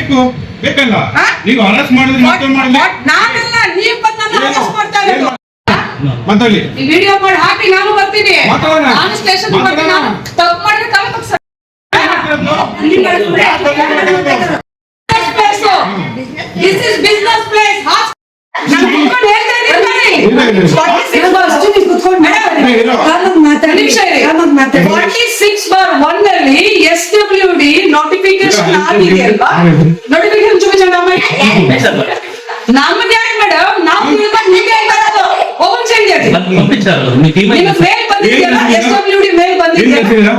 ಬೇಕು ಬೇಕಲ್ಲ ನೀವು ಅರೆಸ್ಟ್ ಮಾಡಿದ್ರೆ ಮತ್ತೆ ಮಾಡಿದ್ರೆ ನಾನಲ್ಲ ನೀವು ಬಂದು ನನ್ನ ಅರೆಸ್ಟ್ ಮಾಡ್ತಾ ಇರೋದು ಮಾತಾಡಿ ಈ ವಿಡಿಯೋ ಮಾಡಿ ಹಾಕಿ ನಾನು ಬರ್ತೀನಿ ನಾನು ಸ್ಟೇಷನ್ ಬರ್ತೀನಿ ನಾನು ತಪ್ಪು ಮಾಡಿದ್ರೆ ತಲೆ ಬಗ್ಸ This is business place. ನಾನು ಕುತ್ಕೊಂಡು ಹೇಳ್ತಾ ಇದ್ದೀನಿ 46/1 ನಲ್ಲಿ SWD ನೋಟಿಫಿಕೇಶನ್ ಆಗಿದೆ ಅಲ್ವಾ? ನೋಟಿಫಿಕೇಶನ್ ಚುಚ್ಚ ನಮಗೆ ಯಾಕೆ ಮೇಡಮ್ ನಾವು ನಿಮಗೆ ಬರೋದು ಓಪನ್ ಚೇಂಜ್ ಆಗಿ ನಿಮಗೆ ಮೇಲ್ ಬಂದಿದೆಯಲ್ಲ SWD ಮೇಲ್ ಬಂದಿದೆಯಲ್ಲ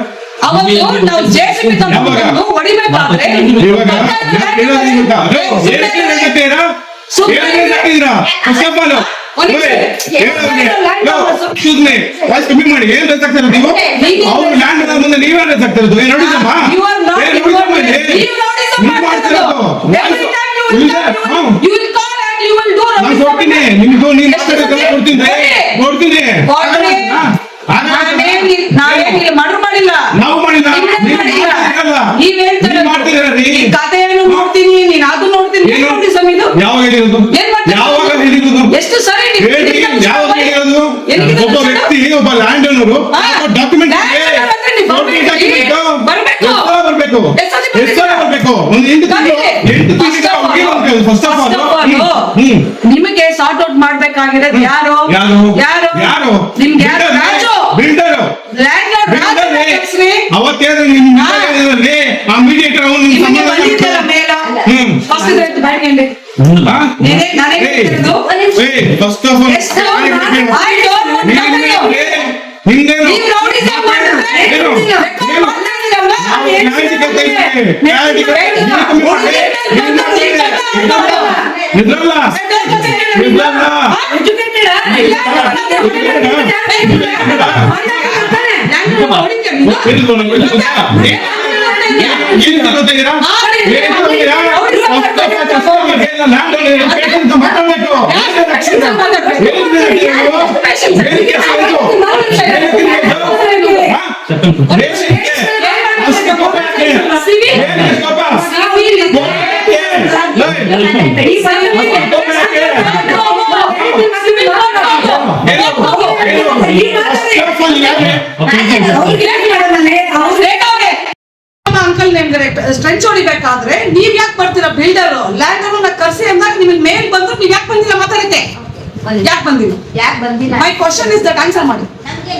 ಅವತ್ತು ನಾವು ಜೆಸಿಬಿ ತಗೊಂಡು ಹೊಡಿಬೇಕಾದ್ರೆ ಕಮ್ಮಿ ಮಾಡಿ ಏನ್ ರದ್ದಾಗ್ತಾರ ನೀವು ಅವ್ರು ಲ್ಯಾಂಡ್ ಮುಂದೆ ನೀವೇನ್ ರದ್ದಾಗ್ತಿರೋದು ನೋಡಿದಮ್ಮ ಕೊಡ್ತೀನಿ ನಿಮ್ಗೂ ನೀನ್ ಕೊಡ್ತೀನಿ ಮರ್ಡರ್ ಮಾಡಿಲ್ಲ ನಾವು ಮಾಡಿಲ್ಲ ನೀವ್ ಹೇಳ್ತೀರಿ ಕಥೆಯನ್ನು ನೋಡ್ತೀನಿ ನೀನ್ ಅದು ನೋಡ್ತೀನಿ ಯಾವಾಗ ಹೇಳಿರೋದು ಯಾವಾಗ ಹೇಳಿರೋದು ಎಷ್ಟು ಸರಿ ಯಾವಾಗ ಹೇಳಿರೋದು ಒಬ್ಬ ವ್ಯಕ್ತಿ ಒಬ್ಬ ಲ್ಯಾಂಡ್ ಓನರು ಡಾಕ್ಯುಮೆಂಟ್ ಬರ್ಬೇಕು ಒಂದು 8 ತಿಂಗಳು ಫಸ್ಟ್ ಆಫ್ ಆಲ್ ನಿಮಗೆ ಸಾರ್ಟ್ ಔಟ್ ಮಾಡ್ಬೇಕಾಗಿರೋದು ಯಾರು ನಿಮ್ಗೆ ರಾಜು ಬಿಲ್ಡರ್ ಅವತ್ತೇಳಿ ಆ ಮೀಡಿಯೇಟರ್ ಫಸ್ಟ್ ಆಫ್ ಅಂಕಲ್ ನಿಮ್ಗೆ ಸ್ಟ್ರೆಂಚ್ ಹೊಡಿಬೇಕಾದ್ರೆ ನೀವ್ ಯಾಕೆ ಬರ್ತೀರಾ ಬಿಲ್ಡರ್ ಲ್ಯಾಂಡ್ ಅನ್ನು ಕರ್ಸಿ ಅಂದಾಗ ನಿಮಗೆ ಮೇಲ್ ಬಂದ್ರು ನೀವ್ ಯಾಕೆ ಬಂದಿಲ್ಲ ಮಾತಾಡಕ್ಕೆ ಯಾಕೆ ಬಂದಿಲ್ಲ my question is that answer ಮಾಡಿ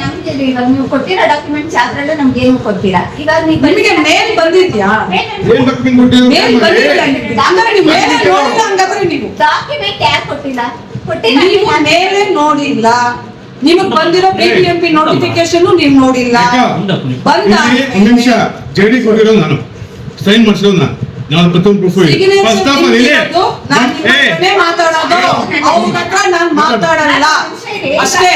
ನಮ್ಗೆ ಇವಾಗ ನೀವು ಕೊಟ್ಟಿರೋ ಡಾಕ್ಯುಮೆಂಟ್ಸ್ ಯಾವ್ದ್ರಲ್ಲೂ ನಮ್ಗೆ ಏನು ಕೊಡ್ತೀರಾ ಇವಾಗ ನಿಮಗೆ ಮೇಲ್ ಬಂದಿದ್ಯಾ ಮೇಲ್ ಬಂದಿಲ್ಲ ಅಂದ್ರೆ ನೀವು ಮೇಲ್ ನೋಡಿಲ್ಲ ಹಂಗಾದ್ರೆ ನೀವು ಡಾಕ್ಯುಮೆಂಟ್ ಯಾಕೆ ಕೊಟ್ಟಿಲ್ಲ ನೀವು ಮೇಲೆ ನೋಡಿಲ್ಲ ನಿಮಗ್ ಬಂದಿರೋ ಬಿಬಿಎಂಪಿ ನೋಟಿಫಿಕೇಶನ್ ನೀವು ನೋಡಿಲ್ಲ ಬಂದ ಒಂದು ನಿಮಿಷ ಜೆಡಿ ಕೊಟ್ಟಿರೋದು ನಾನು ಸೈನ್ ಮಾಡಿಸೋದು ನಾನು ಪ್ರತಿಯೊಂದು ಪ್ರೂಫ್ ಫಸ್ಟ್ ಆಫ್ ಆಲ್ ನಾನು ಮಾತಾಡೋದು ಅವ್ರ ಹತ್ರ ನಾನು ಮಾತಾಡಲ್ಲ ಅಷ್ಟೇ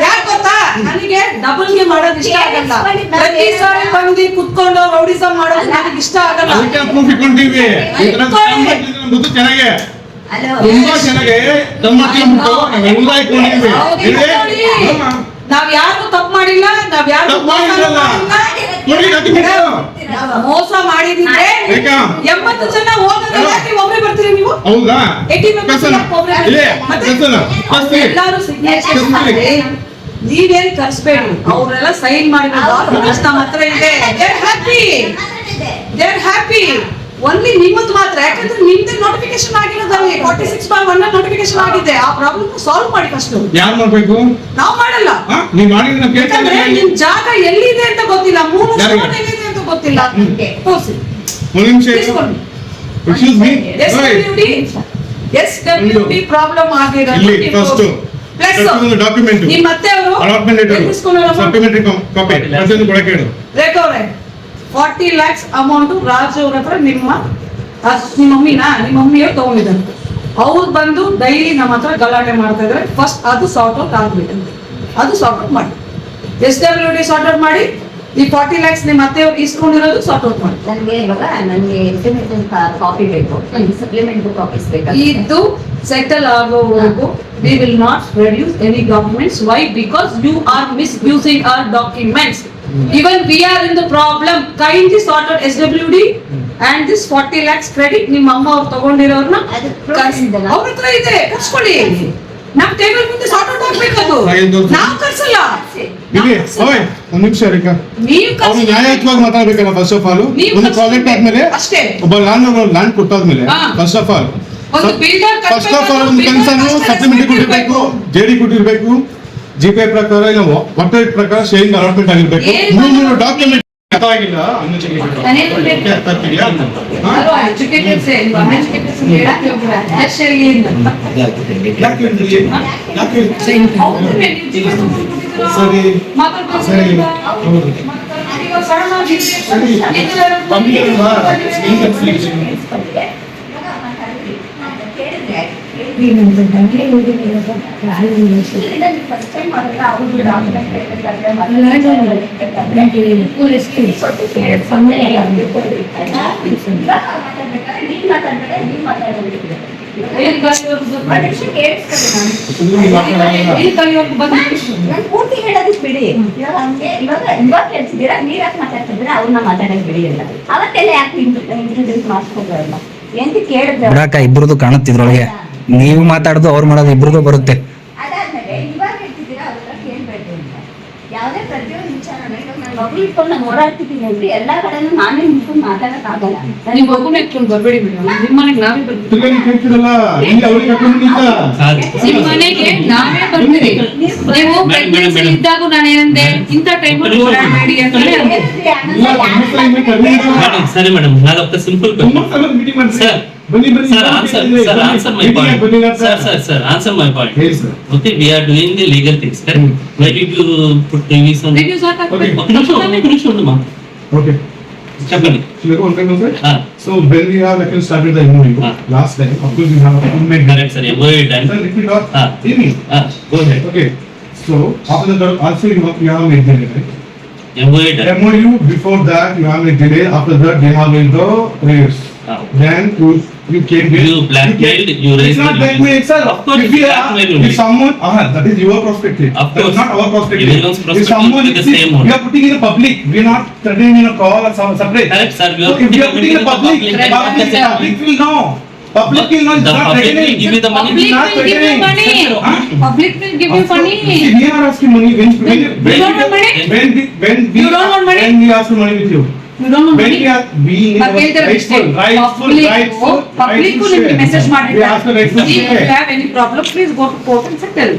ಯಾಕೆ ಗೊತ್ತಾ ನನಗೆ ಡಬಲ್ ಗೆ ಮಾಡೋದು ಇಷ್ಟ ಆಗಲ್ಲ ಪ್ರತಿ ಸಾರಿ ಬಂದು ಕುತ್ಕೊಂಡು ರೌಡಿಸಮ್ ಮಾಡೋದು ನನಗೆ ಇಷ್ಟ ಆಗಲ್ಲ ಪ್ರೂಫ್ ಇಟ್ಕೊಂಡಿವಿ ಚೆನ್ನಾಗೆ ತುಂಬಾ ಚೆನ್ನಾಗಿ ನಾವೆಲ್ಲ ಇಟ್ಕೊಂಡಿವಿ ನಾವ್ ಯಾರು ತಪ್ಪು ಮಾಡಿಲ್ಲ ನಾವ್ ಯಾರು ಮೋಸ ಮಾಡಿದ್ರೆ 80 ಜನ ಹೋಗೋದಿಲ್ಲ ಒಬ್ರೇ ಬರ್ತೀರಿ ನೀವು ಹೌದಾ ಎಲ್ಲಾರು ಸಿಗ್ನೇಚರ್ ಮಾಡಿ ನೀವೇನ್ ಕರ್ಸ್ಬೇಡಿ ಅವ್ರೆಲ್ಲ ಸೈನ್ ಮಾಡಿರೋ ಡಾಕ್ಯುಮೆಂಟ್ಸ್ ನಮ್ಮ ಹತ್ರ ಇದೆ ದೇ ಆರ್ ಹ್ಯಾಪಿ ಒನ್ಲಿ ನಿಮ್ಮದು ಮಾತ್ರ ಯಾಕಂದ್ರೆ ನಿಮ್ದೇ ನೋಟಿಫಿಕೇಶನ್ ಆಗಿರೋದಲ್ಲಿ 46/1 ನೋಟಿಫಿಕೇಶನ್ ಆಗಿದೆ ಆ ಪ್ರಾಬ್ಲಮ್ ಸಾಲ್ವ್ ಮಾಡಿ ಫಸ್ಟ್ ಯಾರು ಮಾಡ್ಬೇಕು ನಾವು ಮಾಡಲ್ಲ ನೀವು ಮಾಡಿದ್ರೆ ಯಾಕಂದ್ರೆ ನಿಮ್ ಜಾಗ ಎಲ್ಲಿದೆ ಅಂತ ಗೊತ್ತಿಲ್ಲ 3 ಸ್ಟೋನ್ ಎಲ್ಲಿದೆ ಅಂತ ಗೊತ್ತಿಲ್ಲ ತೋರಿಸಿ ಒಂದು ನಿಮಿಷ ಎಕ್ಸ್ಕ್ಯೂಸ್ ಮೀ SWD ಪ್ರಾಬ್ಲಮ್ ಆಗಿರೋದು ಇಲ್ಲಿ ಫಸ್ಟ್ ಪ್ಲಸ್ ಒಂದು ಡಾಕ್ಯುಮೆಂಟ್ ನಿಮ್ಮ ಮತ್ತೆ ಅವರು ಅಲಾಟ್ಮೆಂಟ್ ಲೆಟರ್ ಸಪ್ಲಿಮೆಂಟರಿ ಕಾಪಿ ಅದನ್ನು ಕೊಡಕ್ಕೆ ಹೇಳು ರೇಖವ್ರೆ 40 lakhs ಅಮೌಂಟ್ ರಾಜು ಅವ್ರ ಹತ್ರ ನಿಮ್ಮ ಮಮ್ಮಿಯವ್ರು ತಗೊಂಡಿದ್ದಾರೆ ಅವ್ರು ಬಂದು ಡೈಲಿ ನಮ್ಮ ಹತ್ರ ಗಲಾಟೆ ಮಾಡ್ತಾ ಇದ್ರೆ ಫಸ್ಟ್ ಅದು ಸಾರ್ಟ್ ಔಟ್ ಆಗ್ಬೇಕಂತೆ ಅದು ಸಾರ್ಟ್ ಔಟ್ ಮಾಡಿ SWD ಸಾರ್ಟ್ ಔಟ್ ಮಾಡಿ ಈ 40 lakhs ನಿಮ್ಮ ಅತ್ತೆಯವ್ರು ಇಸ್ಕೊಂಡಿರೋದು ಸಾರ್ಟ್ ಔಟ್ ಮಾಡಿ ನನಗೆ ಕಾಪಿ ಬೇಕು ಸಪ್ಲಿಮೆಂಟರಿ ಕಾಪೀಸ್ ಬೇಕು ಇದು ಸೆಟಲ್ ಆಗೋವರೆಗೂ we will not reduce any documents. Why? Because you are misusing our documents. Even we are in the problem. kindly sort out SWD and this 40 lakhs credit ನಿಮ್ಮ ಅಮ್ಮ ಅವ್ರು ತಗೊಂಡಿರೋರ್ನ ಅದು proof ಇದೆಯಲ್ಲ? ಅವ್ರ ಹತ್ರ ಇದೆ ಕರ್ಸ್ಕೊಳ್ಳಿ. ನಮ್ ಟೇಬಲ್ ಮುಂದೆ ಸಾರ್ಟ್ ಔಟ್ ಆಗ್ಬೇಕದು. ನಾವು ಕರ್ಸಲ್ಲ. ಇಲ್ಲಿ ಓಯ್ ಒಂದು ನಿಮಿಷ ರೇಖಾ, ನೀವು ಅವ್ರು ನ್ಯಾಯಯುತವಾಗಿ ಮಾತಾಡ್ಬೇಕಲ್ಲ. ಫಸ್ಟ್ ಆಫ್ ಆಲ್ ಒಂದು ಪ್ರಾಜೆಕ್ಟ್ ಆದ್ಮೇಲೆ ಅಷ್ಟೇ. ಒಬ್ಬ ಲ್ಯಾಂಡ್ ಕೊಟ್ಟಾದ್ಮೇಲೆ ಹಾ. ಫಸ್ಟ್ ಆಫ್ ಆಲ್ ಒಂದು ಬಿಲ್ಡರ್ ಫಸ್ಟ್ ಆಫ್ ಆಲ್ ಒಂದು ಕನ್ಸರ್ನ್ ಸಪ್ಲಿಮೆಂಟರಿ ಕೊಟ್ಟಿರ್ಬೇಕು, ಜೆಡಿ ಕೊಟ್ಟಿರ್ಬೇಕು, ಜಿಪೇ ಪ್ರಕಾರ ಇಲ್ಲ ವಾಟರ್ ಪ್ರಕಾರ ಶೇರಿಂಗ್ ಅಲಾಟ್ಮೆಂಟ್ ಆಗಿರ್ಬೇಕು. ಮೂರು ಡಾಕ್ಯುಮೆಂಟ್ ಆಗಿಲ್ಲ. ಎಜುಕೇಟೆಡ್ ಸೇ ಎಜುಕೇಟೆಡ್ ಸೇ ಹೇಳಕ್ಕೆ ಹೋಗ್ಬೇಡ. ಅಷ್ಟೇ ಇಲ್ಲಿ ಸರಿ ಸರಿ ಹೌದು ಪೂರ್ತಿ ಹೇಳೋದಕ್ಕೆ ಬಿಡಿ. ಇವಾಗ ಹಂಗೆ ಇವಾಗ ಕೇಳ್ತಿದ್ದೀರಾ, ನೀರಾಕ್ ಮಾತಾಡ್ತಿದ್ದೀರಾ, ಅವ್ರನ್ನ ಮಾತಾಡಕ್ ಬಿಡಿ ಅಂತ. ಅವತ್ತೆಲ್ಲ ಯಾಕೆ ಇಂಟ್ರೊಡ್ಯೂಸ್ ಮಾಡಿಸ್ಕೋಬಾರಲ್ಲ? ಎಂತ ಕೇಳಿದ್ರೆ ಬಿಡಾಕ ಇಬ್ರದ್ದು ಕಾಣುತ್ತಿದ್ರೊಳಗೆ ನೀವು ಮಾತಾಡೋದು ಅವ್ರು ಮಾಡೋದು ಇಬ್ರದ್ದು ಬರುತ್ತೆ. ಅದಾದ್ಮೇಲೆ ಇವಾಗ ಹೇಳ್ತಿದ್ದೀರಾ, ಅವ್ರ ಹತ್ರ ಕೇಳ್ಬೇಡಿ ಅಂತ. ಯಾವುದೇ ಪ್ರತಿಯೊಂದು ವಿಚಾರನ ಇವಾಗ ನಾನು ಮಗು ಇಟ್ಕೊಂಡು ನಾನು ಓಡಾಡ್ತಿದ್ದೀನಿ ಅಂದ್ರೆ ಎಲ್ಲಾ ಕಡೆನೂ ನಾನೇ ನಿಂತ್ಕೊಂಡು ಮಾತಾಡಕ್ ಆಗಲ್ಲ. ನೀವು ಮಗುನ ಎತ್ಕೊಂಡು ಬರ್ಬೇಡಿ ಮೇಡಮ್. ನಿಮ್ಮ ಮನೆಗೆ ನಾವೇ ಬರ್ತೀವಿ. ಕೇಳ್ತಿರಲ್ಲ ಇಲ್ಲಿ ಅವ್ರಿಗೆ ಕರ್ಕೊಂಡಿದ್ದ ನಿಮ್ಮ ಮನೆಗೆ ನಾವೇ ಬರ್ತೀವಿ. ನೀವು ಪ್ರೆಗ್ನೆನ್ಸಿ ಇದ್ದಾಗ ನಾನು ಏನಂದೆ, ಇಂಥ ಟೈಮಲ್ಲಿ ಓಡಾಡಬೇಡಿ ಅಂತ ಹೇಳಿದೆ. ಮೇಡಮ್ ಸರಿ ಮೇಡಮ್, ನಾನೊಬ್ಬ ಸಿಂಪಲ್ ಮೀಟಿಂಗ್ ಮಾಡಿ ಸರ್ ಬನ್ನಿ ಬನ್ನಿ sir answer my point sir answer my point. Yes sir. Okay, we are doing the legal things, correct? Why did you put reviews on Reviews ಹಾಕ್ಬೇಕು. ma Okay. చెప్పండి. Shall I go on time sir? Ah. So when we have actually started the MOU last time, of course we have a full-made Correct sir, MOU done. Sir, repeat or Ah. hear me. Go ahead. Okay. So after that also you have made delay, right? MOU done. MOU before that you have made delay. After that they have made the prayers. Then you came here. You blackmailed, you It's raised not the blackmail, sir. Of course If it's you blackmail if only. someone, that is your perspective. Of That is course. not our perspective. Everyone's If perspective someone is the is same one. we are putting in a public. We are not threatening in a call or separate. Correct sir, we So are if we are putting in a public, Correct. public will know. Public will know. It's The not public will threatening. give you the money. Public not will give you threatening. money. Huh? Public will give you money. See, we are asking money when You don't want money? You don't want money? when we ask for money with you. You don't want When money? we are being rightful, Public ನಿಮಗೆ message we ask for rightful If you share. have any problem, please go to court and settle.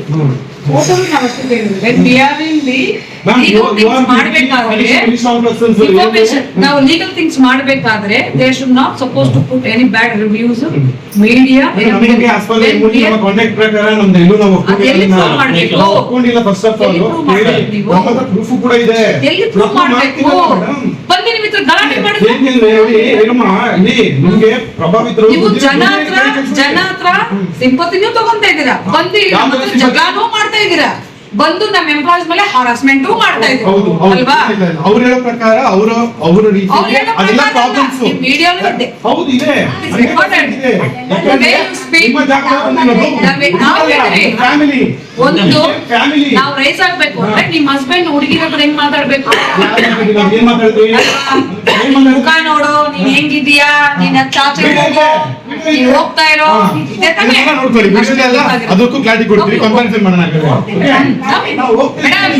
Court ಅಲ್ಲಿ ನಾವು ಅಷ್ಟೇ ಕೇಳಿದ್ವಿ. When we are in the Ma'am, legal you things are ಮಾಡಬೇಕಾದ್ರೆ information ನಾವು legal things ಮಾಡಬೇಕಾದ್ರೆ they should not supposed to put any bad reviews, media. ನಮಗೆ as per the MOU ನಮ್ಮ contact ಪ್ರಕಾರ ನಮ್ದು ಎಲ್ಲೂ ನಾವು ಅದೆಲ್ಲಿ prove ಮಾಡ್ಬೇಕು? ಒಪ್ಕೊಂಡಿಲ್ಲ ಫಸ್ಟ್ ಆಫ್ ಆಲ್. ಎಲ್ಲಿ prove ಮಾಡ್ಬೇಕು ನೀವು? ನಮ್ಮ ಹತ್ರ ಪ್ರೂಫ್ ಕೂಡ ಇದೆ. ಎಲ್ಲಿ ಪ್ರೂವ್ ಮಾಡಬೇಕು? ಬಂದು ನಿಮ್ಮ ಹತ್ರ ಗಲಾಟೆ ಮಾಡಿದ್ರೆ ಏನಿಲ್ಲ ಹೇಳಿ ಏನಮ್ಮ ಇಲ್ಲಿ ನಿಮಗೆ ಪ್ರಭಾವಿತರು ನೀವು ಜನ ಹತ್ರ ಸಿಂಪತಿನೂ ತಗೊಂತಾ ಇದ್ದೀರಾ, ಬಂದು ಇಲ್ಲಿ ನಮ್ಮ ಹತ್ರ ಜಗಳನೂ ಮಾಡ್ತಾ ಇದ್ದೀರಾ, ಬಂದು ನಮ್ಮ ಎಂಪ್ಲಾಯ್ಸ್ ಮೇಲೆ ಹರಾಸ್ಮೆಂಟ್ ಮಾಡ್ತಾ ಇದ್ದೀರಾ ಹೌದು ಅಲ್ವಾ? ಅವ್ರು ಹೇಳೋ ಪ್ರಕಾರ ಅವರ ಅವ್ರು ರೀತಿ ಹೇಳೋ ಅದೆಲ್ಲ ಪ್ರಕಾರ ಪ್ರಾಬ್ಲಮ್ಸ್ ಈ ಮೀಡಿಯಾನು ಇದೆ. ಹೌದು ಇದೆ. It's important. The way you speak, ನಿಮ್ಮ ಜಾಗದಲ್ಲಿ ನಾವು ಹೇಳ್ರಿ. ಫ್ಯಾಮಿಲಿ ಒಂದು ಫ್ಯಾಮಿಲಿ ನಾವು ರೈಸ್ ಆಗ್ಬೇಕು ಅಂದ್ರೆ ನಿಮ್ ಹಸ್ಬೆಂಡ್ ಹುಡುಗಿರ ಹತ್ರ ಹೆಂಗ್ ಮಾತಾಡ್ಬೇಕು? ಏನ್ ಮಾತಾಡಿದ್ವಿ ಮುಖ ನೋಡು, ನೀನ್ ಹೆಂಗಿದ್ಯಾ, ನೀನ್ ಚಾಚೆ ಹೋಗು, ನೀನ್ ಹೋಗ್ತಾ ಇರೋ, ಇದೇ ತಾನೇ? ನೋಡ್ಕೊಳ್ಳಿ ವಿಡಿಯೋ ಎಲ್ಲ ಅದಕ್ಕೂ ಕ್ಲಾರಿಟಿ ಕೊಡ್ತೀವಿ, ಕಂಪ್ಯಾರಿಸನ್ ಮಾಡೋಣ. ಮೇಡಮ್,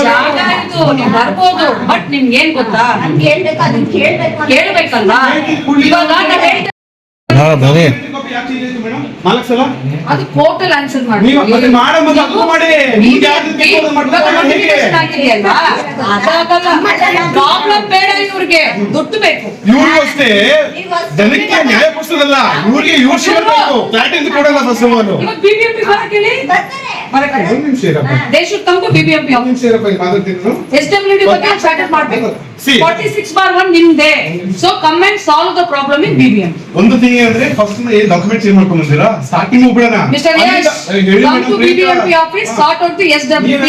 ಜಾಗ ಇದು, ನೀವ್ ಬರ್ಬೋದು, ಬಟ್ ನಿಮ್ಗೆ ಏನ್ ಗೊತ್ತಾ, ನನ್ಗೆ ಹೇಳ್ಬೇಕು, ಅದನ್ನ ಕೇಳ್ಬೇಕು ಅಂತ ಕೇಳ್ಬೇಕಲ್ವಾ? ಇವಾಗ ನಾವ್ ಹೇಳ್ತಾ- ಭವ್ಯ ನಾಲ್ಕು ಸಲ ಅದು ಕೋರ್ಟ್ ಅಲ್ಲಿ ಆನ್ಸರ್ ನೀವು ಅದನ್ನ ಮಾಡೋ ಮೊದಲು ಅದು ಮಾಡಿ. ನಿಮ್ಗೆ ಯಾವ್ದು ಬೇಕೋ ಅದನ್ನ ಮಾಡ್ಕೊಂಡು ಹೇಗೆ? ಪ್ರಾಬ್ಲಮ್ ಬೇಡ ಇವ್ರಿಗೆ, ದುಡ್ಡು ಬೇಕು. ಇವ್ರಿಗೂ ಅಷ್ಟೇ ಜನಕ್ಕೆ ನ್ಯಾಯ ಕೊಡಿಸೋದಲ್ಲ, ಇವ್ರಿಗೆ ಇವ್ರು ಶಿವಬೇಕು ಕ್ಲಾರಿಟಿ ಕೊಡಲ್ಲ ಫಸ್ಟ್ ಆಫ್ ಆಲ್. ಇವಾಗ BBMP ಬರಕ್ಕೆ ಹೇಳಿ, ಬರಕ್ಕೆ ಹೇಳಿ. ಒಂದ್ ನಿಮಿಷ ಇರಪ್ಪ, They should come to BBMP ಒಂದ್ ನಿಮಿಷ ಇರಪ್ಪ, ಈಗ ಮಾತಾಡ್ತೀನಿ ನಾನು. SWD ಬಗ್ಗೆ ಸ್ಟಾರ್ಟ್ ಮಾಡ್ಬೇಕು. See. 46/1 Nimde. So come and solve the problem in BBMP. ಒಂದು ಥಿಂಗ್ ಅಂದ್ರೆ ಫಸ್ಟ್ ಏನ್ ಡಾಕ್ಯುಮೆಂಟ್ಸ್ ಏನ್ ಮಾಡ್ಕೊಂಡ್ ಬಂದಿರಾ ಸ್ಟಾರ್ಟಿಂಗ್ ಬಿಡೋಣ. Mr. Yash, come to BBMP office, sort out the SWD.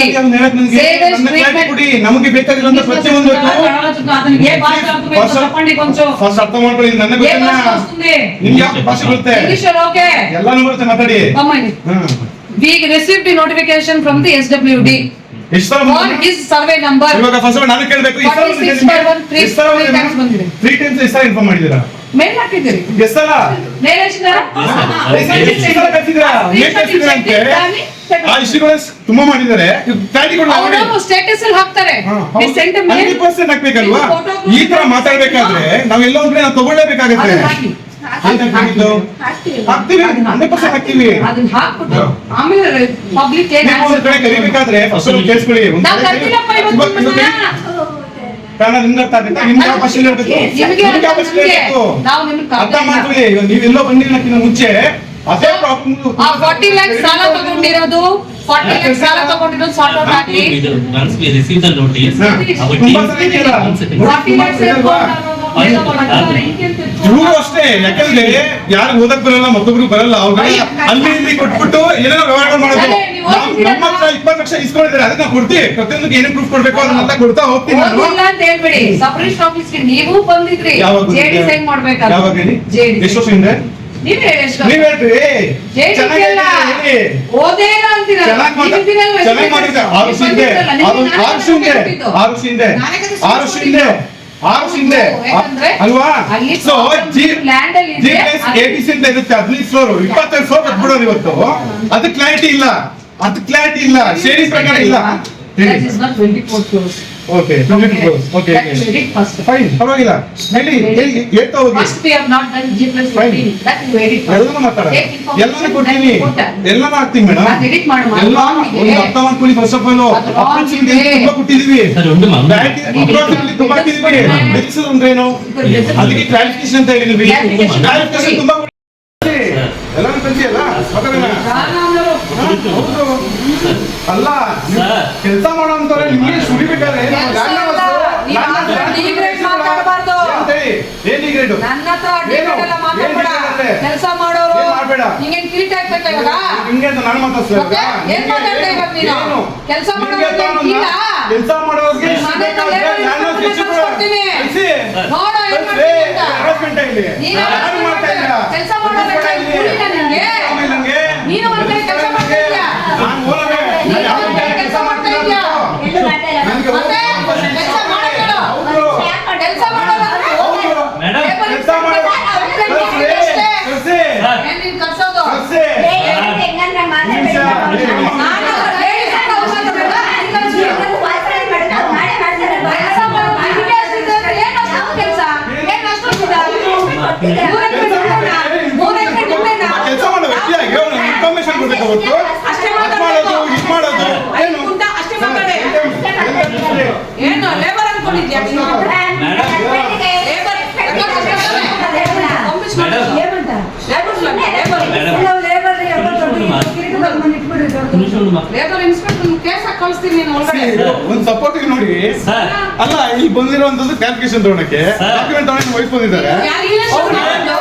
Say the statement. ನಮಗೆ ಬೇಕಾಗಿರೋ ಪ್ರತಿಯೊಂದು ಅದನ್ನ ఏ భాష అర్థమైందో చెప్పండి కొంచెం. ಫಸ್ಟ್ ಅರ್ಥ ಮಾಡ್ಕೊಳ್ಳಿ. ನನಗೆ ఏ ಗೊತ್ತಿಲ್ಲ భాష వస్తుంది? ನಿಮ್ಗೆ ಯಾವ ಭಾಷೆ ಬರುತ್ತೆ, English ಓಕೆ? ಎಲ್ಲಾನು ಬರುತ್ತೆ ಮಾತಾಡಿ. ಅಮ್ಮನಿ. We received the notification from the SWD ಎಷ್ಟು ಸಲ On his survey number. ಇವಾಗ ಫಸ್ಟ್ ನಾನು ಕೇಳಬೇಕು 46/1 3 times ಬಂದಿದೆ. 3 ಟೈಮ್ಸ್ ಎಷ್ಟು ಸಲ ಇನ್ಫಾರ್ಮ್ ಮಾಡಿದ್ದೀರಾ ಮೇಲ್ ಹಾಕಿದ್ದೀರಿ. ಎಷ್ಟು ಸಲ ಮೇಲ್ ಹಾಕಿದ್ದೀರಾ? ಎಷ್ಟು ಸಲ ಕಳಿಸಿದ್ದೀರಾ ಏನ್ ಕಳಿಸಿದ್ದೀರಾ ಅಂತೆ ಆ ಇಶ್ಯೂಗಳು ತುಂಬಾ ಮಾಡಿದ್ದಾರೆ ಕ್ಲಾರಿಟಿ ಕೊಡಲ್ಲ ಅವರು ಸ್ಟೇಟಸ್ ಅಲ್ಲಿ ಹಾಕ್ತಾರೆ. They sent a mail. 100% ಹಾಕ್ಬೇಕಲ್ವಾ ಈ ತರ ಮಾತಾಡ್ಬೇಕಾದ್ರೆ ನಾವೆಲ್ಲ ಒಂದ್ ಕಡೆ ನಾವು ತಗೊಳ್ಳೇಬೇಕಾಗತ್ತೆ ಅದನ್ನ ಹಾಕಿ. ಹಾಕ್ತೀವಿ 100% ಹಾಕ್ತೀವಿ ಅದನ್ನ ಹಾಕ್ಬಿಟ್ಟು ಆಮೇಲೆ ಪಬ್ಲಿಕ್ ಏನ್ ನೀವು ಒಂದ್ ಕಡೆ ಕರಿಬೇಕಾದ್ರೆ ಫಸ್ಟ್ ಕೇಳಿಸ್ಕೊಳ್ಳಿ ನಾವು ಕರ್ದಿಲ್ಲಪ್ಪ ಇವತ್ತು ನಿಮ್ಮನ್ನ. ಕಾರಣ ನಿಮ್ಗೆ ಅರ್ಥ ಆಗುತ್ತೆ ನಿಮ್ಗೆ ಯಾವ ಭಾಷೆಯಲ್ಲಿ ಹೇಳ್ಬೇಕು ನಿಮ್ಗೆ ನಿಮ್ಗೆ ಯಾವ ಭಾಷೆಯಲ್ಲಿ ಹೇಳ್ಬೇಕು ನಾವು ನಿಮ್ಗೆ ಅರ್ಥ ಕರ್ದಿಲ್ಲ. ಮಾಡ್ಕೊಳ್ಳಿ ಇವಾಗ ನೀವೆಲ್ಲೋ ಬಂದಿರೋಕ್ಕಿಂತ ಮುಂಚೆ ಅದೇ ಪ್ರಾಬ್ಲಮ್ ಆ 40 lakhs ಸಾಲ ತಗೊಂಡಿರೋದು 40 lakhs ಸಾಲ ತಗೊಂಡಿರೋದು ಸಾರ್ಟ್ ಔಟ್ ಆಗ್ಲಿ. Once we receive the notice, ಹಾ. our ತುಂಬಾ team. ಸಲ ಇದೆಯಲ್ಲ. 40 lakhs ಇವರು ಅಷ್ಟೇ ಯಾಕಂದ್ರೆ ಯಾರು ಓದಕ್ ಬರಲ್ಲ ಮತ್ತೊಬ್ರು ಬರಲ್ಲ ಅವ್ರಿಗೆ ಅಲ್ಲಿ ಇಲ್ಲಿ ಕೊಟ್ಬಿಟ್ಟು ಏನೇನೋ ವ್ಯವಹಾರ ಮಾಡೋದು ಅದೇ, ನೀವು ಓದಿದ್ದೀರಲ್ಲ? ನಮ್ಮ ಹತ್ರ 20 ಲಕ್ಷ ಇಸ್ಕೊಂಡಿದ್ದಾರೆ ಅದನ್ನ ನಾವು ಕೊಡ್ತೀವಿ ಪ್ರತಿಯೊಂದಕ್ಕೆ ಏನೇನು ಪ್ರೂಫ್ ಕೊಡ್ಬೇಕು ಅದನ್ನೆಲ್ಲ ಕೊಡ್ತಾ ಹೋಗ್ತೀನಿ ನಾನು ಓದಿಲ್ಲ ಅಂತ ಹೇಳ್ಬಿಡಿ. ಸಬ್ ರಿಜಿಸ್ಟರ್ ಆಫೀಸ್ಗೆ ನೀವು ಬಂದಿದ್ರಿ. ಯಾವಾಗ ಜೆಡಿ ಸೈನ್ ಮಾಡ್ಬೇಕಾದ್ರೆ. ಯಾವಾಗ ಹೇಳಿ JD ಎಷ್ಟು ವರ್ಷ ಹಿಂದೆ ನೀವ್ ಹೇಳಿ ಎಷ್ಟು? ನೀವ್ ಹೇಳ್ರಿ JD ಎಲ್ಲ ಓದೇ ಇಲ್ಲ ಅಂತೀರ. ಚೆನ್ನಾಗಿ ಮಾಡಿದ್ರೆ 6 ವರ್ಷ ಹಿಂದೆ 6 ವರ್ಷ ಹಿಂದೆ 6 ವರ್ಷ ಹಿಂದೆ 6 ವರ್ಷ ಹಿಂದೆ ಯಾಕಂದ್ರೆ ಅಲ್ವಾ ಅಲ್ಲಿ ಸೊ ಲ್ಯಾಂಡ್ ಅಲ್ಲಿ ಇದೆ. ABC ಅಂತ ಇರುತ್ತೆ 15 ಫ್ಲೋರ್ 25 ಫ್ಲೋರ್ ಕಟ್ಬಿಡೋದು ಇವತ್ತು ಅದು ಕ್ಲಾರಿಟಿ ಇಲ್ಲ ಶೇರಿಂಗ್ ಪ್ರಕಾರ ಇಲ್ಲ That is not 24 crores. Okay 24 crores okay That's very first. Fine ಪರವಾಗಿಲ್ಲ ಹೇಳಿ ಹೇಳ್ತಾ ಹೋಗಿ First we have not done G+15. Fine. That you edit first. ಎಲ್ಲಾನು ಮಾತಾಡ Take information, ಎಲ್ಲಾನು ಕೊಡ್ತೀನಿ then quote. ಎಲ್ಲಾನು ಹಾಕ್ತೀನಿ ಮೇಡಮ್ ಅದು edit ಮಾಡು, ಮಾಡು. ಎಲ್ಲ Wrong ಇದೆ. ಒಂದು ಅರ್ಥ ಮಾಡ್ಕೊಳ್ಳಿ ಫಸ್ಟ್ ಆಫ್ ಆಲ್ ಅದು wrong ಅಪ್ರೋಚಿಂಗ್ ಇದೆ. ತುಂಬಾ ಕೊಟ್ಟಿದೀವಿ ಸರ್ ಒಂದು ಅಪ್ರೋಚ್ ತುಂಬಾ ಹಾಕಿದೀವಿ ಡಿಜಿಟಲ್ ಅಂದ್ರೆ ಏನು ಅದಕ್ಕೆ ಕ್ಲಾರಿಫಿಕೇಶನ್ ಅಂತ ಹೇಳಿದ್ವಿ Clarification. ಕ್ಲಾರಿಫಿಕೇಶನ್ ತುಂಬಾ ಎಲ್ಲಾನು ಕಲ್ತಿಯಲ್ಲ ಮಾತಾಡೋಣ ಹೌದು ಅಲ್ಲ ಕೆಲಸ ಮಾಡೋ ಅಂತವ್ರೆ ನಿಮ್ಗೆ ಸುರಿಬೇಕಾದ್ರೆ ಏನ್ ಈ ಗ್ರೇಡ್ ನನ್ನ ಹತ್ರ ಡಿಗ್ರೇಡ್ ಎಲ್ಲ ಮಾತಾಡ್ಬೇಡ. ಕೆಲಸ ಮಾಡೋರು ಮಾಡ್ಬೇಡ. ನಿಂಗೇನ್ ಕಿರೀಟ ಹಾಕ್ಬೇಕಾ ಇವಾಗ? ನಿಮ್ಗೆ ಅಂತ ನಾನು ಮಾತಾಡ್ತಾ ಮತ್ತೆ ಏನ್ ಮಾತಾಡ್ತಾ ಇವಾಗ ನೀನು? ಕೆಲಸ ಮಾಡೋರಿಗೆ ಇಲ್ಲ. ಕೆಲಸ ಮಾಡೋರಿಗೆ ಮನೆ ಕಡೆ ನಾನು ಕೊಡ್ತೀನಿ. ನೋಡು ಏನ್ ಮಾಡ್ತೀನಿ ಅಂತ. ನೀನು ಮಾಡ್ತಾ ಇಲ್ಲ ಕೆಲಸ ಮಾಡೋರಿಗೆ ಕೂಲಿನ ನಿನ್ಗೆ? ನೀನು ಒಂದ್ ಕಡೆ ಕೆಲಸ ಮಾಡ್ತಾ ಇದ್ಯಾ? ನೀನು ಒಂದ್ ಕಡೆ ಕೆಲಸ ಮಾಡ್ತಾ ಇದ್ಯಾ? ಎಲ್ಲೂ ಮಾಡ್ತಾ ಇಲ್ಲ. ಮತ್ತೆ ಕೆಲಸ ಮಾಡೋದು ಕೆಲಸ ಮಾಡೋದು ಮೇಡಮ್ ಏನ್ ನೀನ್ ಕರ್ಸೋದು? ಹೆಂಗಂದ್ರೆ ಮಾತಾಡ್ಬೇಡಿ. ನಾನು ladies ಅಂತ ಮಾತಾಡ್ಬೇಡ. ನೀನ್ ಕರ್ಸು. ವಾಸನೆ ಮಾಡ್ತಾ ಮಾಡೇ ಮಾಡ್ತಾರೆ. ಕೆಲಸ ಮಾಡೋ ನಿನ್ಗೆ ಅಷ್ಟಿದ್ರೆ ಏನ್ ಅಷ್ಟೊಂದು ಕೆಲಸ? ಏನ್ ಅಷ್ಟೊಂದು ಇದೆ? ಮೂರ್ ಎಕರೆ ನಿಮ್ದೇನಾ? ಕೆಲಸ ಮಾಡೋ ವ್ಯಕ್ತಿಯಾಗಿ ಇನ್ಫಾರ್ಮೇಶನ್ ಕೊಡ್ಬೇಕು ಅವತ್ತು ಅಷ್ಟೇ ಅದ್ ಮಾತಾಡ್ಬೇಕು. ಮಾಡೋದು ಇದ್ ಮಾಡೋದು ಏನು ಗುಂಡ ಅಷ್ಟೇ ಮಾತಾಡೆ. ಏನು ಲೇಬರ್ ಅನ್ಕೊಂಡಿದ್ಯಾ ನೀನು? ಲೇಬರ್ ಇನ್ಸ್ಪೆಕ್ಟರ್ ಕೇಸ್ ಹಾಕಿ ಕಳಿಸ್ತೀನಿ ನೀನು ಒಳಗಡೆ. ಒಂದು ಸಪೋರ್ಟ್ ನೋಡಿ ಸರ್ ಅಲ್ಲ ಇಲ್ಲಿ ಬಂದಿರುವಂತದ್ದು ಕ್ಯಾಲ್ಕುಲೇಷನ್ ತಗೊಳಕ್ಕೆ ಡಾಕ್ಯುಮೆಂಟ್ ತಗೊಳಕ್ಕೆ ವಹಿಸಿ ಬಂದಿದ್ದಾರೆ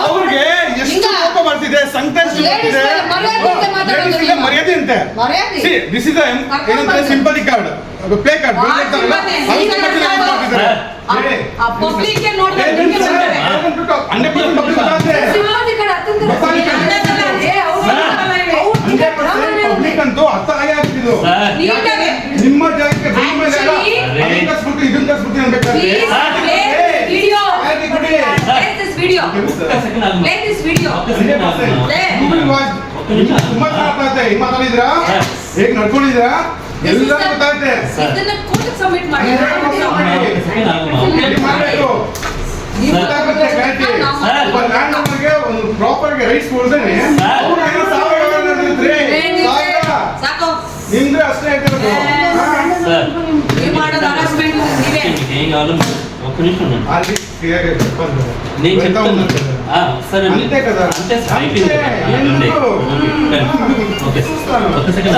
ಅವ್ರಿಗೆ ಎಷ್ಟು ಕೋಪ ಬರ್ತಿದೆ ಸಂಕಟ Ladies ಮೇಲೆ ಮರ್ಯಾದೆಯಿಂದ ಮಾತಾಡೋದು ನೀನು. ಮರ್ಯಾದೆ ಅಂತೆ ಮರ್ಯಾದೆ. ದಿಸ್ ಇಸ್ ಏನಂದ್ರೆ sympathy card play card public ನೋಡ್ಬೇಕು ಪಬ್ಲಿಕ್ ಅಂತೂ ಅರ್ಥ ಆಗೇ ಆಗ್ತಿದ್ದು ಸರ್ ನಿಮ್ಮ ಜಾಗಕ್ಕೆ ಇದನ್ನ ಕಸ್ಬಿಟ್ಟು ಅನ್ಬೇಕಾದ್ರೆ ತುಂಬಾ ಮಾತಾಡ್ತಾ ಹಿಂಗ್ ಮಾತಾಡಿದ್ರಾ ಹೇಗ್ ನಡ್ಕೊಂಡಿದ್ರಾ ಎಲ್ಲ ಗೊತ್ತಾಗುತ್ತೆ ಸಬ್ಮಿಟ್ ಮಾಡಿ ಮಾಡ್ಬೇಕು ನೀವು ಗೊತ್ತಾಗುತ್ತೆ ಕ್ಲಾರಿಟಿ ಒಬ್ಬ ಲ್ಯಾಂಡ್ ಓನರ್ಗೆ ಒಂದು ಪ್ರಾಪರ್ ಆಗಿ ರೈಟ್ಸ್ ಕೊಡ್ದೇನೆ ಅವ್ರು ಏನೋ ಸಾವಿರ ನಡೆದಿದ್ರಿ ಸಾಕು ನಿಮ್ಗೆ ಅಷ್ಟೇ ಹೇಳ್ತಿರೋದು ನೀವು ಮಾಡೋದು ಹರಾಸ್ಮೆಂಟ್ ನೀವೇ ಅಲ್ಲಿ ಕ್ಲಿಯರ್ నేను చెప్తాను సరే అంతే కదా అంతే అంతే ఎందుకు ఓకే ఒక సెకండ్